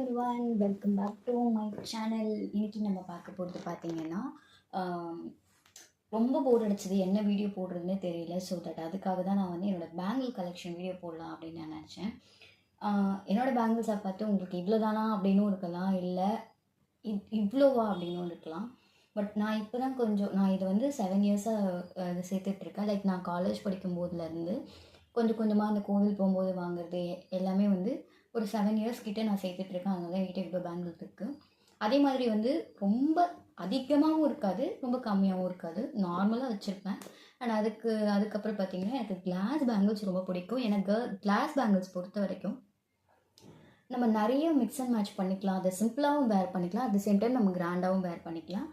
Everyone, welcome back to my channel. இன்னைக்கு நம்ம பார்க்க போகிறது பார்த்தீங்கன்னா, ரொம்ப போர் அடிச்சது, என்ன வீடியோ போடுறதுன்னே தெரியல. ஸோ அதுக்காக தான் நான் வந்து என்னோடய பேங்கிள் கலெக்ஷன் வீடியோ போடலாம் அப்படின்னு நான் நினச்சேன். என்னோடய பேங்கிள்ஸை பார்த்து உங்களுக்கு இவ்வளோ தானா அப்படின்னும் இருக்கலாம், இல்லை இவ்வளோவா அப்படின்னும் இருக்கலாம். பட் நான் இப்போ தான் நான் இதை வந்து 7 இயர்ஸாக இது சேர்த்துட்ருக்கேன். லைக் நான் காலேஜ் படிக்கும் போதுலேருந்து கொஞ்சம் கொஞ்சமாக அந்த கோவில் போகும்போது வாங்குறது எல்லாமே வந்து ஒரு 7 இயர்ஸ் கிட்டே நான் சேர்த்துட்ருக்கேன். அதனால என்கிட்ட இவ்வளோ பேங்கிள்ஸ் இருக்குது. அதே மாதிரி வந்து ரொம்ப அதிகமாகவும் இருக்காது, ரொம்ப கம்மியாகவும் இருக்காது, நார்மலாக வச்சுருப்பேன். அண்ட் அதுக்கப்புறம் பார்த்திங்கன்னா எனக்கு கிளாஸ் பேங்கிள்ஸ் ரொம்ப பிடிக்கும். எனக்கு கிளாஸ் பேங்கிள்ஸ் பொறுத்த வரைக்கும் நம்ம நிறைய மிக்ஸ் அண்ட் மேட்ச் பண்ணிக்கலாம். அதை சிம்பிளாகவும் வேர் பண்ணிக்கலாம், அட் த சேம் டைம் நம்ம கிராண்டாகவும் வேர் பண்ணிக்கலாம்.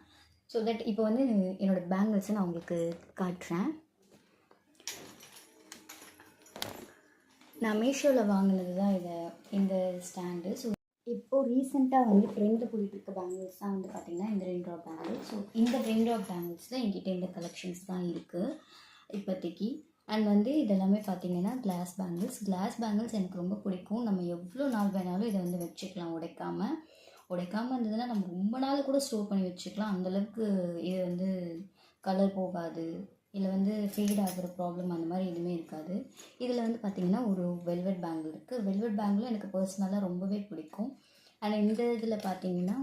ஸோ தட் இப்போ வந்து என்னோடய பேங்கிள்ஸை நான் உங்களுக்கு காட்டுறேன். நான் மீஷோவில் வாங்கினது தான் இந்த ஸ்டாண்டு. ஸோ இப்போது ரீசெண்டாக வந்து ட்ரெண்டில் போயிட்டு இருக்க பேங்கிள்ஸ் தான் வந்து பார்த்திங்கன்னா இந்த ரெயின் ட்ராப் பேங்கிள்ஸ். ஸோ இந்த ரெயின் ட்ராப் பேங்கிள்ஸில் என்கிட்ட இந்த கலெக்ஷன்ஸ் தான் இருக்குது இப்போதைக்கு. அண்ட் வந்து இதெல்லாமே பார்த்திங்கன்னா கிளாஸ் பேங்கிள்ஸ் எனக்கு ரொம்ப பிடிக்கும். நம்ம எவ்வளோ நாள் வேணாலும் இதை வந்து வச்சுக்கலாம், உடைக்காமல் இருந்ததுன்னா நம்ம ரொம்ப நாள் கூட ஸ்டோர் பண்ணி வச்சுக்கலாம். அந்தளவுக்கு இது வந்து கலர் போகாது, இல்லை வந்து ஃபேட் ஆகிற ப்ராப்ளம் அந்த மாதிரி எதுவுமே இருக்காது. இதில் வந்து பார்த்திங்கன்னா ஒரு வெல்வெட் பேங்கிள் இருக்குது. வெல்வெட் பேங்கிளும் எனக்கு பர்சனலாக ரொம்பவே பிடிக்கும். ஆனால் இந்த இதில் பார்த்திங்கன்னா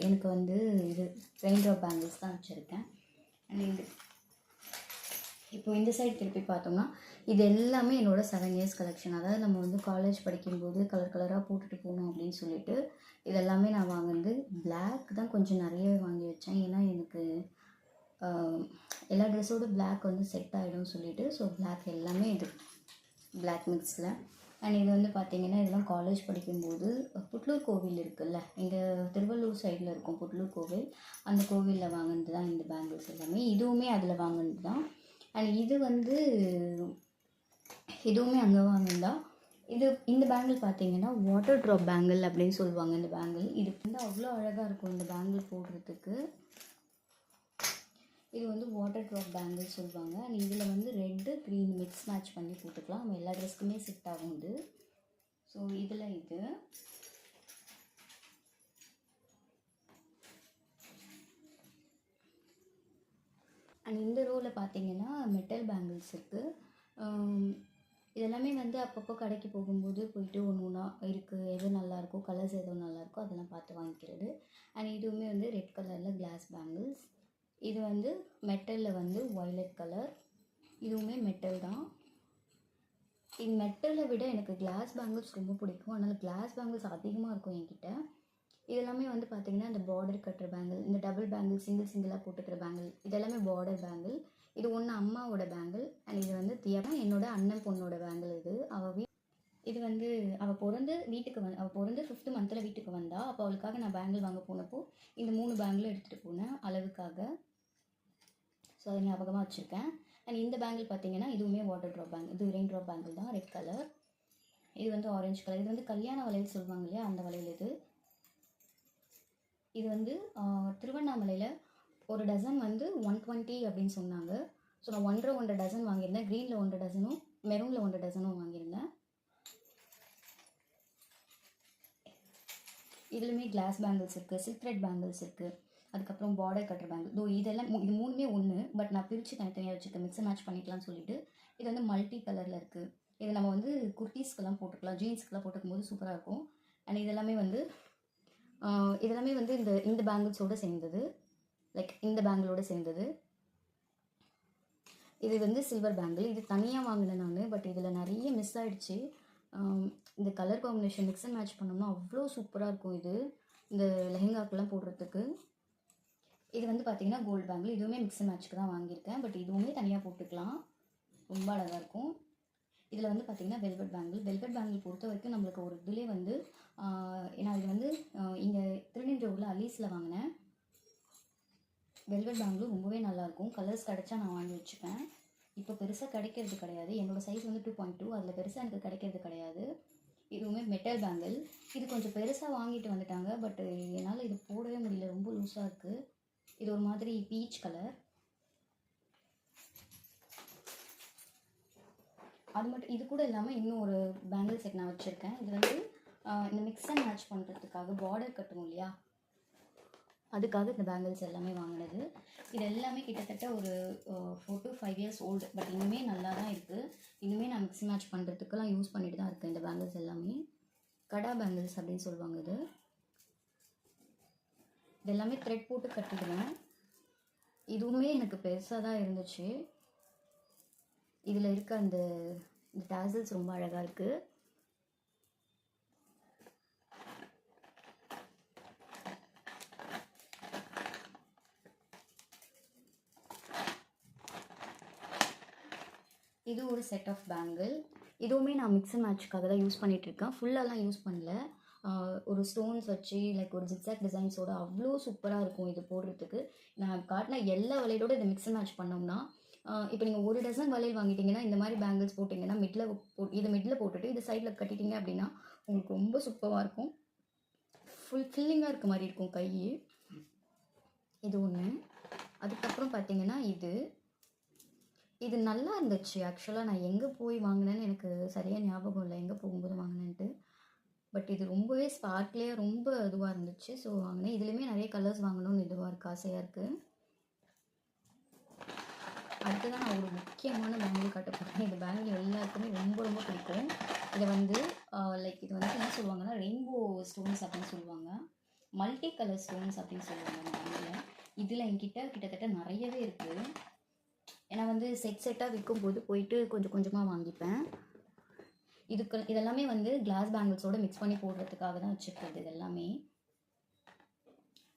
எனக்கு வந்து இது ரெயின் ட்ராப் பேங்கிள்ஸ் தான் வச்சுருக்கேன். அண்ட் இப்போ இந்த சைடு திருப்பி பார்த்தோம்னா இது எல்லாமே என்னோடய 7 இயர்ஸ் கலெக்ஷன். அதாவது நம்ம வந்து காலேஜ் படிக்கும்போது கலர் கலராக போட்டுட்டு போகணும் அப்படின்னு சொல்லிட்டு இதெல்லாமே நான் வாங்கினது. பிளாக் தான் கொஞ்சம் நிறைய வாங்கி வச்சேன், ஏன்னா எனக்கு எல்லா ட்ரெஸ்ஸோட பிளாக் வந்து செட் ஆகிடும் சொல்லிவிட்டு. ஸோ பிளாக் எல்லாமே இது பிளாக் மிக்ஸில். அண்ட் இது வந்து பார்த்திங்கன்னா இதெல்லாம் காலேஜ் படிக்கும்போது புட்லூர் கோவில் இருக்குல்ல, இங்கே திருவள்ளூர் சைடில் இருக்கும் புட்லூர் கோவில், அந்த கோவிலில் வாங்கினது தான் இந்த பேங்கிள்ஸ் எல்லாமே. இதுவுமே அதில் வாங்கினது தான். அண்ட் இது வந்து இதுவுமே அங்கே வாங்கினதா. இந்த பேங்கிள் பார்த்திங்கன்னா வாட்டர் ட்ராப் பேங்கிள் அப்படின்னு சொல்லுவாங்க. இந்த பேங்கிள் இது வந்து அவ்வளோ அழகாக இருக்கும் இந்த பேங்கிள் போடுறதுக்கு. இது வந்து வாட்டர் ட்ராப் பேங்கிள் சொல்லுவாங்க. அண்ட் இதில் வந்து ரெட்டு க்ரீன் மிக்ஸ் மேட்ச் பண்ணி போட்டுக்கலாம், நம்ம எல்லா ட்ரெஸ்க்குமே செட் ஆகும் இது. ஸோ இதில் இது அண்ட் இந்த ரோவில் பார்த்தீங்கன்னா மெட்டல் பேங்கிள்ஸ் இருக்குது. இதெல்லாமே வந்து அப்பப்போ கடைக்கு போகும்போது போயிட்டு ஒன்று ஒன்றா இருக்குது, எது நல்லாயிருக்கோ, கலர்ஸ் எதுவும் நல்லாயிருக்கோ அதெல்லாம் பார்த்து வாங்கிக்கிறது. அண்ட் இதுவுமே வந்து ரெட் கலரில் கிளாஸ் பேங்கிள்ஸ். இது வந்து மெட்டலில் வந்து வயலட் கலர், இதுவுமே மெட்டல் தான். இந்த மெட்டலை விட எனக்கு கிளாஸ் பேங்கிள்ஸ் ரொம்ப பிடிக்கும், அதனால் கிளாஸ் பேங்கிள்ஸ் அதிகமாக இருக்கும் என்கிட்ட. இதெல்லாமே வந்து பார்த்திங்கன்னா இந்த பார்டர் கட்டுற பேங்கிள், இந்த டபுள் பேங்கிள் சிங்கிளாக போட்டுக்கிற பேங்கிள், இதெல்லாமே பார்டர் பேங்கிள். இது ஒன்று அம்மாவோட பேங்கிள். அண்ட் இது வந்து தியாபா என்னோட அண்ணன் பொண்ணோட பேங்கிள். இது வந்து அவள் பிறந்து 5th மந்தில் வீட்டுக்கு வந்தாள். அப்போ அவளுக்காக நான் பேங்கிள் வாங்க போனப்போ இந்த 3 பேங்கிளும் எடுத்துகிட்டு போனேன் அளவுக்காக. ஸோ அதை ஞாபகமாக வச்சுருக்கேன். அண்ட் இந்த பேங்கிள் பார்த்திங்கன்னா இதுவுமே வாட்டர் ட்ராப் பேங்கிள், இது ரெயின் ட்ராப் பேங்கிள் தான், ரெட் கலர். இது வந்து ஆரஞ்சு கலர், இது வந்து கல்யாண வளையல் சொல்லுவாங்க இல்லையா, அந்த வளையல். இது வந்து திருவண்ணாமலையில் ஒரு டசன் வந்து 120 அப்படின்னு சொன்னாங்க. ஸோ நான் 1.5 டசன் வாங்கியிருந்தேன். க்ரீனில் 1 டசனும் மெரூனில் 1 டசனும் வாங்கியிருந்தேன். இதுலையுமே கிளாஸ் பேங்கிள்ஸ் இருக்குது, சில்க் த்ரெட் பேங்கிள்ஸ் இருக்குது, அதுக்கப்புறம் பார்டர் கட்டுற பேங்கிள். இது மூணுமே ஒன்று, பட் நான் பிரித்து தனித்தனியாக வச்சுருக்கேன், மிக்ஸ் மேட்ச் பண்ணிக்கலாம்னு சொல்லிட்டு. இது வந்து மல்டி கலரில் இருக்குது. இது நம்ம வந்து குர்த்திஸ்க்கெல்லாம் போட்டுக்கலாம், ஜீன்ஸ்க்கெல்லாம் போட்டுக்கும் போது சூப்பராக இருக்கும். அண்ட் இதெல்லாமே வந்து இந்த பேங்கிள்ஸோடு சேர்ந்தது, லைக் இந்த பேங்கிளோடு சேர்ந்தது. இது வந்து சில்வர் பேங்கிள், இது தனியாக வாங்கினேன் நான், பட் இதில் நிறைய மிஸ் ஆகிடுச்சு. இந்த colour combination mix and match பண்ணோம்னா அவ்வளோ சூப்பராக இருக்கும் இது, இந்த லெஹெங்காக்கெல்லாம் போடுறதுக்கு. இது வந்து பார்த்திங்கன்னா கோல்டு பேங்கிள், இதுவுமே மிக்ஸ் அண்ட் மேட்ச்க்கு தான் வாங்கியிருக்கேன், பட் இதுவுமே தனியாக போட்டுக்கலாம், ரொம்ப அழகாக இருக்கும். இதில் வந்து பார்த்திங்கன்னா வெல்வெட் பேங்கிள் பொறுத்த வரைக்கும் நம்மளுக்கு ஒரு இதிலே வந்து நான் இது வந்து இங்கே திருநெல்வேலியில் அலீஸில் வாங்கினேன். வெல்வெட் பேங்கிளும் ரொம்பவே நல்லாயிருக்கும், கலர்ஸ் கிடச்சா நான் வாங்கி வச்சுப்பேன். இப்போ பெருசாக கிடைக்கிறது கிடையாது, என்னோடய சைஸ் வந்து 2.2, அதில் பெருசாக எனக்கு கிடைக்கிறது கிடையாது. இதுவுமே மெட்டல் பேங்கிள், இது கொஞ்சம் பெருசாக வாங்கிட்டு வந்துட்டாங்க, பட் என்னால் இது போடவே முடியல, ரொம்ப லூஸாக இருக்குது. இது ஒரு மாதிரி பீச் கலர். அது மட்டும் இது கூட இல்லாமல் இன்னும் ஒரு பேங்கிள் செட் நான் வச்சுருக்கேன். இது வந்து இந்த மிக்ஸ் அண்ட் மேட்ச் பண்ணுறதுக்காக பார்டர் கட்டணும் இல்லையா, அதுக்காக இந்த பேங்கிள்ஸ் எல்லாமே வாங்கினது. இது எல்லாமே கிட்டத்தட்ட ஒரு 4 to 5 years ஓல்டு. பட் இன்னுமே நல்லா தான் இருக்குது. இன்னுமே நான் மிக்ஸ் மேட்ச் பண்ணுறதுக்கெல்லாம் யூஸ் பண்ணிட்டு தான் இருக்கேன். இந்த பேங்கிள்ஸ் எல்லாமே கடா பேங்கிள்ஸ் அப்படின்னு சொல்லுவாங்க. இது எல்லாமே த்ரெட் போட்டு கட்டிடுவேன். இதுவுமே எனக்கு பெருசாக தான் இருந்துச்சு. இதில் இருக்க இந்த டேசல்ஸ் ரொம்ப அழகாக இருக்குது. இது ஒரு செட் ஆஃப் பேங்கிள். இதுவுமே நான் மிக்ஸ் அண்ட் மேட்ச்க்காக தான் யூஸ் பண்ணிகிட்ருக்கேன். ஃபுல்லாலாம் யூஸ் பண்ணல. ஒரு ஸ்டோன்ஸ் வச்சு லைக் ஒரு ஜிக்ஸாக் டிசைன்ஸோட அவ்வளோ சூப்பராக இருக்கும் இது போடுறதுக்கு. நான் காட்டின எல்லா வளையலோடு இதை மிக்ஸ் அண்ட் மேட்ச் பண்ணோம்னா, இப்போ நீங்கள் ஒரு டசன் வளையல் வாங்கிட்டீங்கன்னா இந்த மாதிரி பேங்கிள்ஸ் போட்டிங்கன்னா இதை மிடில் போட்டுட்டு இதை சைடில் கட்டிட்டீங்க அப்படின்னா உங்களுக்கு ரொம்ப சூப்பராக இருக்கும். ஃபில்லிங்காக இருக்க மாதிரி இருக்கும் கை. இது ஒன்று. அதுக்கப்புறம் பார்த்தீங்கன்னா இது நல்லா இருந்துச்சு. ஆக்சுவலாக நான் எங்கே போய் வாங்கினேன்னு எனக்கு சரியாக ஞாபகம் இல்லை, எங்கே போகும்போது வாங்கினேன்ட்டு. பட் இது ரொம்பவே ஸ்பார்க்லியாக ரொம்ப இதுவாக இருந்துச்சு. ஸோ வாங்கினேன். இதுலேயுமே நிறைய கலர்ஸ் வாங்கணும்னு இதுவாக இருக்குது, ஆசையாக இருக்குது. அடுத்ததான் நான் ஒரு முக்கியமான பேங்கிள் காட்ட போகிறேன். இந்த பேங்கிள் எல்லாருக்குமே ரொம்ப ரொம்ப பிடிக்கும். இதை லைக் இது என்ன சொல்லுவாங்கன்னா ரெயின்போ ஸ்டோன்ஸ் அப்படின்னு சொல்லுவாங்க, மல்டி கலர் ஸ்டோன்ஸ் அப்படின்னு சொல்லுவாங்க இந்த பேங்கில். இதில் என்கிட்ட கிட்டத்தட்ட நிறையவே இருக்குது. ஏன்னா செட்டாக விற்கும்போது போயிட்டு கொஞ்சம் கொஞ்சமாக வாங்கிப்பேன். இதெல்லாமே கிளாஸ் பேங்கிள்ஸோடு மிக்ஸ் பண்ணி போடுறதுக்காக தான் வச்சுருக்கிறது. இது எல்லாமே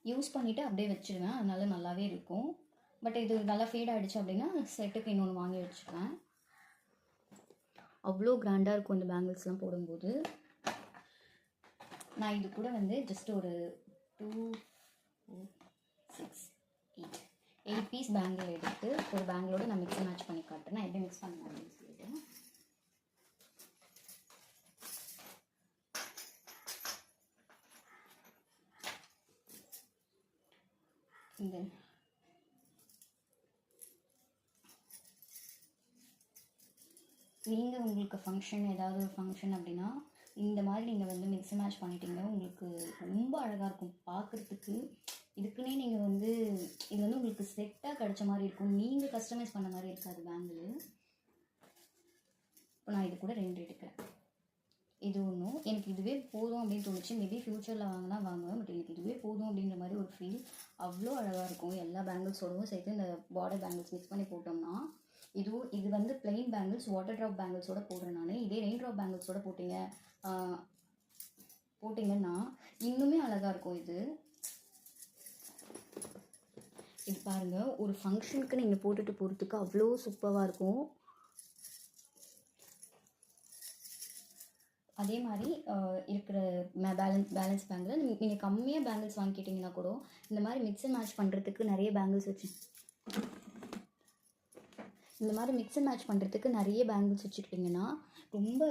யூஸ் பண்ணிவிட்டு அப்படியே வச்சுருவேன், அதனால நல்லாவே இருக்கும். பட் இது நல்லா ஃபேட் ஆகிடுச்சு அப்படின்னா செட்டுக்கு இன்னொன்று வாங்கி வச்சுக்குவேன். அவ்வளோ கிராண்டாக இருக்கும் இந்த பேங்கிள்ஸ்லாம் போடும்போது. நான் இது கூட ஜஸ்ட் ஒரு 2, 4, 6, 8 பீஸ் பேங்கிள் எடுத்து ஒரு பேங்கிளோடு நான் மிக்ஸ் மேட்ச் பண்ணி காட்டுறேன். நான் எப்படி மிக்ஸ் பண்ணுவேன் அப்படின்னு சொல்லிட்டு. நீங்கள் உங்களுக்கு ஃபங்க்ஷன் ஏதாவது ஒரு ஃபங்க்ஷன் அப்படின்னா இந்த மாதிரி நீங்கள் மிக்ஸ் மேட்ச் பண்ணிட்டீங்க, உங்களுக்கு ரொம்ப அழகாக இருக்கும் பார்க்குறதுக்கு. இதுக்குன்னே நீங்கள் இது உங்களுக்கு செட்டாக கிடச்ச மாதிரி இருக்கும், நீங்கள் கஸ்டமைஸ் பண்ண மாதிரி இருக்காது பேங்கிள். இப்போ நான் இது கூட 2 எடுக்கிறேன். இது ஒன்றும் எனக்கு இதுவே போதும் அப்படின்னு தோணுச்சு. மேபி ஃப்யூச்சரில் வாங்குவேன். பட் எனக்கு இதுவே போதும் அப்படின்ற மாதிரி ஒரு ஃபீல். அவ்வளோ அழகாக இருக்கும். எல்லா பேங்கிள்ஸோடவும் சேர்த்து இந்த பார்டர் பேங்கிள்ஸ் மிக்ஸ் பண்ணி போட்டோம்னா இது பிளெயின் பேங்கிள்ஸ் வாட்டர் ட்ராப் பேங்கிள்ஸோட போடுறேன் நான். இதே ரெயின் ட்ராப் பேங்கிள்ஸோட போட்டிங்கன்னா இன்னுமே அழகாக இருக்கும். இது பாருங்கள், ஒரு ஃபங்க்ஷனுக்கு நீங்கள் போட்டுட்டு போகிறதுக்கு அவ்வளோ சூப்பராக இருக்கும். அதே மாதிரி இருக்கிற பேலன்ஸ் பேங்கில் நீங்கள் கம்மியாக பேங்கிள்ஸ் வாங்கிக்கிட்டிங்கன்னா கூட இந்த மாதிரி மிக்ஸ் அண்ட் மேட்ச் பண்ணுறதுக்கு நிறைய பேங்கிள்ஸ் வச்சுக்கிட்டிங்கன்னா ரொம்ப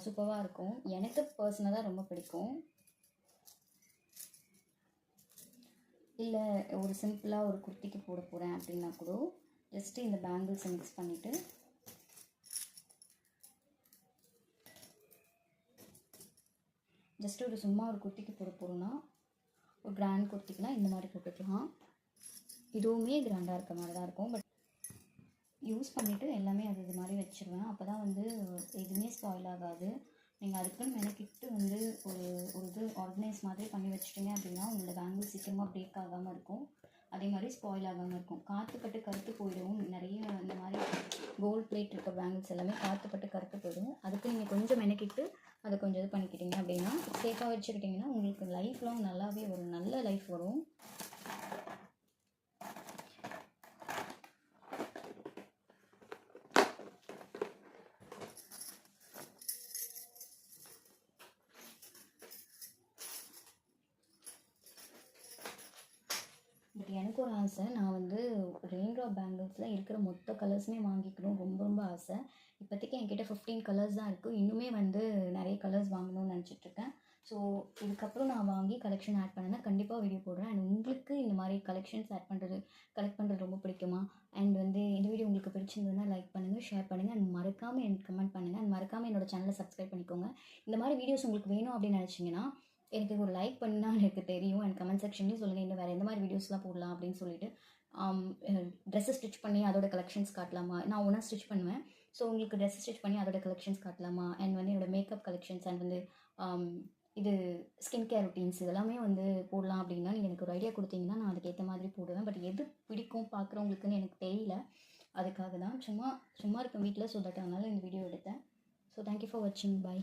சூப்பராக இருக்கும். எனக்கு பர்சனலாக ரொம்ப பிடிக்கும். இல்லை ஒரு சிம்பிளாக ஒரு குர்த்திக்கு போட போகிறேன் அப்படின்னா கூட ஜஸ்ட்டு இந்த பேங்கிள்ஸை மிக்ஸ் பண்ணிவிட்டு ஜஸ்ட்டு ஒரு சும்மா ஒரு குர்த்திக்கு போட போகிறோன்னா, ஒரு கிராண்ட் குர்த்திக்குனா இந்த மாதிரி போட்டுக்கலாம். இதுவுமே கிராண்டாக இருக்க மாதிரி தான் இருக்கும். பட் யூஸ் பண்ணிவிட்டு எல்லாமே இது மாதிரி வச்சுருவேன். அப்போ தான் எதுவுமே ஸ்பாயில் ஆகாது. நீங்கள் அதுக்குன்னு மெனக்கிட்டு ஒரு இது ஆர்கனைஸ் மாதிரி பண்ணி வச்சுட்டிங்க அப்படின்னா உங்களோட பேங்கிள் சீக்கிரமாக பிரேக் ஆகாமல் இருக்கும். அதே மாதிரி ஸ்பாயில் ஆகாமல் இருக்கும். காற்றுப்பட்டு கருத்து போயிடும். நிறைய இந்த மாதிரி கோல்ட் பிளேட் இருக்க பேங்கிள்ஸ் எல்லாமே காற்றுப்பட்டு கருத்து போயிடும். அதுக்கு நீங்கள் கொஞ்சம் மெனக்கிட்டு அதை கொஞ்சம் இது பண்ணிக்கிட்டீங்க அப்படின்னா சேஃபாக வச்சுக்கிட்டிங்கன்னா உங்களுக்கு லைஃப் லாங் நல்லாவே ஒரு நல்ல லைஃப் வரும். பட் எனக்கு ஒரு ஆசை, நான் ரெயின் ட்ராப் பேங்கிள்ஸில் இருக்கிற மொத்த கலர்ஸுமே வாங்கிக்கணும் ரொம்ப ரொம்ப ஆசை. இப்போதைக்கு என்கிட்ட 15 கலர்ஸ் தான் இருக்குது. இன்னுமே நிறைய கலர்ஸ் வாங்கணும்னு நினச்சிட்ருக்கேன். ஸோ இதுக்கப்புறம் நான் வாங்கி கலெக்ஷன் ஆட் பண்ணேன்னா கண்டிப்பாக வீடியோ போடுறேன். அண்ட் உங்களுக்கு இந்த மாதிரி கலெக்ஷன்ஸ் கலெக்ட் பண்ணுறது ரொம்ப பிடிக்குமா? அண்ட் வந்து இந்த வீடியோ உங்களுக்கு பிடிச்சிருந்ததுன்னா லைக் பண்ணுங்கள், ஷேர் பண்ணுங்கள், அண்ட் மறக்காமல் எனக்கு கமெண்ட் பண்ணுங்கள். அண்ட் மறக்காமல் என்னோட சேனலை சப்ஸ்கிரைப் பண்ணிக்கோங்க. இந்த மாதிரி வீடியோஸ் உங்களுக்கு வேணும் அப்படின்னு நினச்சிங்கன்னா எனக்கு ஒரு லைக் பண்ணா எனக்கு தெரியும். அண்ட் கமெண்ட் செக்ஷன்லேயும் சொல்லுங்கள் இன்னும் வேறு எந்த மாதிரி வீடியோஸ்லாம் போடலாம் அப்படின்னு சொல்லிட்டு. ட்ரெஸ்ஸை ஸ்டிச் பண்ணி அதோட கலெக்ஷன்ஸ் காட்டலாமா? நான் ஒன்றா ஸ்டிச் பண்ணுவேன். ஸோ உங்களுக்கு ட்ரெஸ் ஸ்டிச் பண்ணி அதோட கலெக்ஷன்ஸ் காட்டலாமா? அண்ட் வந்து என்னோடய மேக்கப் கலெக்ஷன்ஸ் அண்ட் வந்து இது ஸ்கின் கேர் ரொட்டீன்ஸ் இதெல்லாமே வந்து போடலாம் அப்படின்னா நீங்கள் எனக்கு ஒரு ஐடியா கொடுத்தீங்கன்னா நான் அதுக்கேற்ற மாதிரி போடுவேன். பட் எது பிடிக்கும் பார்க்குறவங்களுக்குன்னு எனக்கு தெரியல. அதுக்காக தான் சும்மா இருப்பேன் வீட்டில். ஸோ தட் அதனால் இந்த வீடியோ எடுத்தேன். ஸோ தேங்க்யூ ஃபார் வாட்சிங். பை.